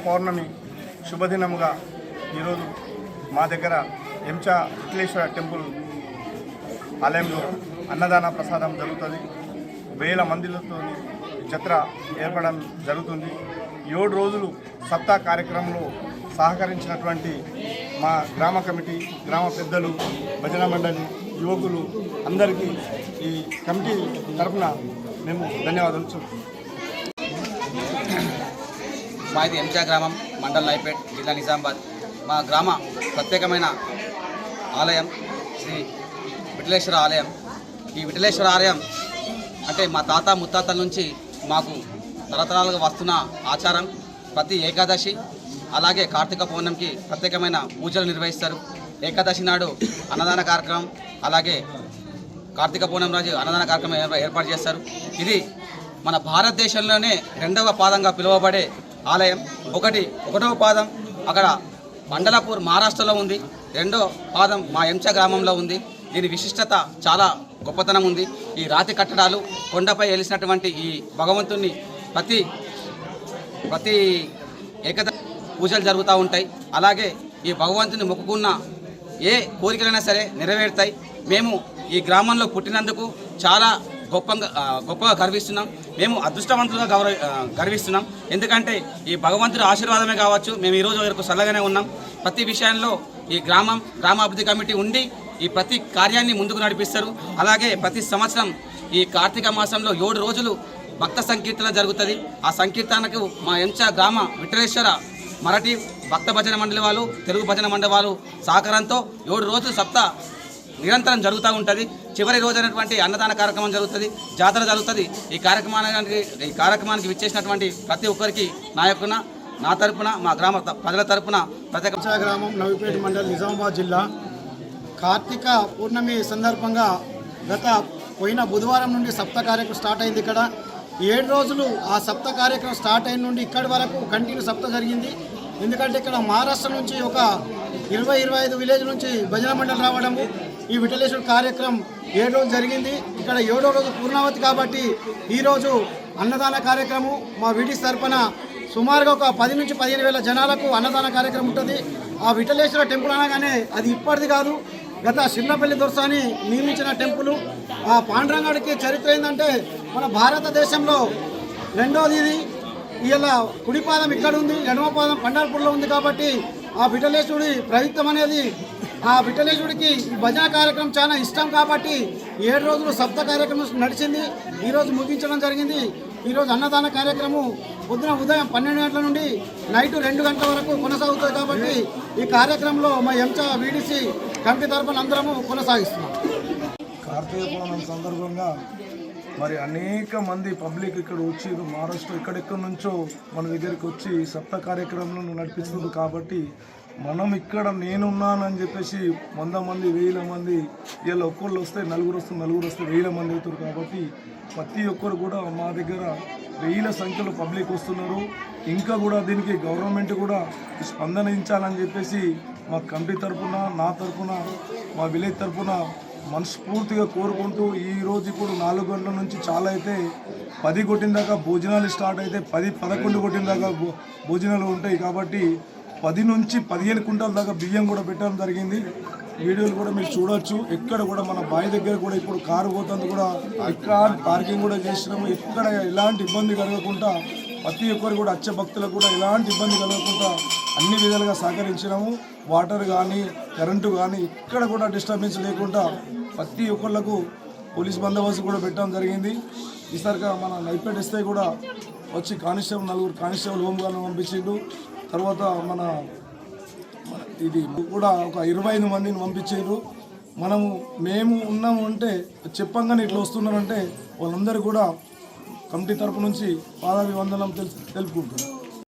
పౌర్ణమి శుభదినముగా ఈరోజు మా దగ్గర ఎంచా విఠలేశ్వర టెంపుల్ ఆలయంలో అన్నదాన ప్రసాదం జరుగుతుంది. వేల మందిలతో జత్ర ఏర్పడడం జరుగుతుంది. 7 రోజులు సప్తా కార్యక్రమంలో సహకరించినటువంటి మా గ్రామ కమిటీ, గ్రామ పెద్దలు, భజన మండలి, యువకులు అందరికీ ఈ కమిటీ తరఫున మేము ధన్యవాదాలు చెప్తున్నాం. మాది ఎంచా గ్రామం, మండల్ నాయపేట్, జిల్లా నిజామాబాద్. మా గ్రామ ప్రత్యేకమైన ఆలయం శ్రీ విఠలేశ్వర ఆలయం. ఈ విఠలేశ్వర ఆలయం అంటే మా తాత ముత్తాతల నుంచి మాకు తరతరాలుగా వస్తున్న ఆచారం. ప్రతి ఏకాదశి అలాగే కార్తీక పౌర్ణమికి ప్రత్యేకమైన పూజలు నిర్వహిస్తారు. ఏకాదశి నాడు అన్నదాన కార్యక్రమం, అలాగే కార్తీక పౌర్ణమి రోజు అన్నదాన కార్యక్రమం ఏర్పాటు చేస్తారు. ఇది మన భారతదేశంలోనే 2వ పాదంగా పిలువబడే ఆలయం. ఒకటవ పాదం అక్కడ మండలాపూర్ మహారాష్ట్రలో ఉంది, 2వ పాదం మా ఎంచా గ్రామంలో ఉంది. దీని విశిష్టత చాలా గొప్పతనం ఉంది. ఈ రాతి కట్టడాలు, కొండపై వెలిసినటువంటి ఈ భగవంతుని ప్రతి ఏకదశి పూజలు జరుగుతూ ఉంటాయి. అలాగే ఈ భగవంతుని మొక్కుకున్న ఏ కోరికలైనా సరే నెరవేరుతాయి. మేము ఈ గ్రామంలో పుట్టినందుకు చాలా గొప్పగా గర్విస్తున్నాం. మేము అదృష్టవంతులుగా గర్విస్తున్నాం. ఎందుకంటే ఈ భగవంతుడి ఆశీర్వాదమే కావచ్చు, మేము ఈరోజు వరకు చల్లగానే ఉన్నాం. ప్రతి విషయంలో ఈ గ్రామాభివృద్ధి కమిటీ ఉండి ఈ ప్రతి కార్యాన్ని ముందుకు నడిపిస్తారు. అలాగే ప్రతి సంవత్సరం ఈ కార్తీక మాసంలో 7 రోజులు భక్త సంకీర్తన జరుగుతుంది. ఆ సంకీర్తనకు మా ఎంచా గ్రామ విఠలేశ్వర మరాఠీ భక్త భజన మండలి వాళ్ళు, తెలుగు భజన మండలి వాళ్ళు సహకారంతో 7 రోజులు సప్తా నిరంతరం జరుగుతూ ఉంటుంది. చివరి రోజు అయినటువంటి అన్నదాన కార్యక్రమం జరుగుతుంది, జాతర జరుగుతుంది. ఈ కార్యక్రమానికి విచ్చేసినటువంటి ప్రతి ఒక్కరికి నా తరపున మా గ్రామ ప్రజల తరపున ప్రత్యేక గ్రామం నవీపేట మండల్ నిజామాబాద్ జిల్లా. కార్తీక పౌర్ణమి సందర్భంగా పోయిన బుధవారం నుండి సప్త కార్యక్రమం స్టార్ట్ అయింది. ఇక్కడ 7 రోజులు ఆ సప్త కార్యక్రమం స్టార్ట్ అయిన నుండి ఇక్కడి వరకు కంటిన్యూ సప్త జరిగింది. ఎందుకంటే ఇక్కడ మహారాష్ట్ర నుంచి ఒక 20-25 విలేజ్ నుంచి భజన మండలి రావడము, ఈ విఠలేశ్వర కార్యక్రమం 7 రోజులు జరిగింది. ఇక్కడ 7వ రోజు పూర్ణావతి కాబట్టి ఈరోజు అన్నదాన కార్యక్రమం మా వీడిస్ తరపున సుమారుగా ఒక 10 నుంచి 15 వేల జనాలకు అన్నదాన కార్యక్రమం ఉంటుంది. ఆ విఠలేశ్వర టెంపుల్ అనగానే అది ఇప్పటిది కాదు, గత చిన్నపల్లి దొరసాని నియమించిన టెంపుల్. ఆ పాండురంగడికి చరిత్ర ఏంటంటే మన భారతదేశంలో రెండోది ఇది. ఇలా కుడిపాదం ఇక్కడ ఉంది, ఎడమ పాదం పండర్పూర్లో ఉంది కాబట్టి ఆ విఠలేశ్వరుడి ప్రయుక్తం అనేది ఆ విఠలేశ్వరుడికి ఈ భజన కార్యక్రమం చాలా ఇష్టం కాబట్టి 7 రోజులు సప్త కార్యక్రమం నడిచింది. ఈరోజు ముగించడం జరిగింది. ఈరోజు అన్నదాన కార్యక్రమం పొద్దున ఉదయం 12 గంటల నుండి నైట్ 2 గంటల వరకు కొనసాగుతుంది కాబట్టి ఈ కార్యక్రమంలో మా ఎంచా వీడిసి కమిటీ తరఫున అందరము కొనసాగిస్తున్నాం. కార్తీక పౌర్ణమి సందర్భంగా మరి అనేక మంది పబ్లిక్ ఇక్కడ వచ్చి మహారాష్ట్ర ఎక్కడెక్కడి నుంచో మన దగ్గరికి వచ్చి సప్త కార్యక్రమాలను నడిపిస్తున్నారు కాబట్టి మనం ఇక్కడ నేనున్నానని చెప్పేసి 100 మంది 1000 మంది ఇలా ఒక్కళ్ళు వస్తే నలుగురు వస్తే 1000 మంది అవుతారు కాబట్టి ప్రతి ఒక్కరు కూడా మా దగ్గర 1000 సంఖ్యలో పబ్లిక్ వస్తున్నారు. ఇంకా కూడా దీనికి గవర్నమెంట్ కూడా స్పందనించాలని చెప్పేసి మా కమిటీ తరఫున నా తరఫున మా విలేజ్ తరఫున మనస్ఫూర్తిగా కోరుకుంటూ ఈరోజు ఇప్పుడు 4 గంటల నుంచి చాలా అయితే 10 కొట్టిన దాకా భోజనాలు స్టార్ట్ అయితే 10-11 కొట్టిన దాకా భోజనాలు ఉంటాయి కాబట్టి 10 నుంచి 15 కుంటాల దాకా బియ్యం కూడా పెట్టడం జరిగింది. వీడియోలు కూడా మీరు చూడొచ్చు. ఎక్కడ కూడా మన బావి దగ్గర కూడా ఇప్పుడు కారు పోతుంది కూడా ఎక్కడ పార్కింగ్ కూడా చేసినాము. ఎక్కడ ఎలాంటి ఇబ్బంది కలగకుండా ప్రతి ఒక్కరు కూడా వచ్చే భక్తులకు కూడా ఎలాంటి ఇబ్బంది కలగకుండా అన్ని విధాలుగా సహకరించినాము. వాటర్ కానీ కరెంటు కానీ ఇక్కడ కూడా డిస్టర్బెన్స్ లేకుండా ప్రతి ఒక్కళ్ళకు పోలీస్ బందోబస్తు కూడా పెట్టడం జరిగింది. ఈసారిగా మన నైపేట్ ఎస్ఐ కూడా వచ్చి కానిస్టేబుల్ 4 కానిస్టేబుల్ హోంగార్డును పంపించిండు. తర్వాత మన ఇది కూడా ఒక 25 మందిని పంపించారు. మేము ఉన్నాము అంటే చెప్పంగానే ఇట్లా వస్తున్నారంటే వాళ్ళందరూ కూడా కమిటీ తరపు నుంచి పాదాభివందనం తెలుపుకుంటున్నాం.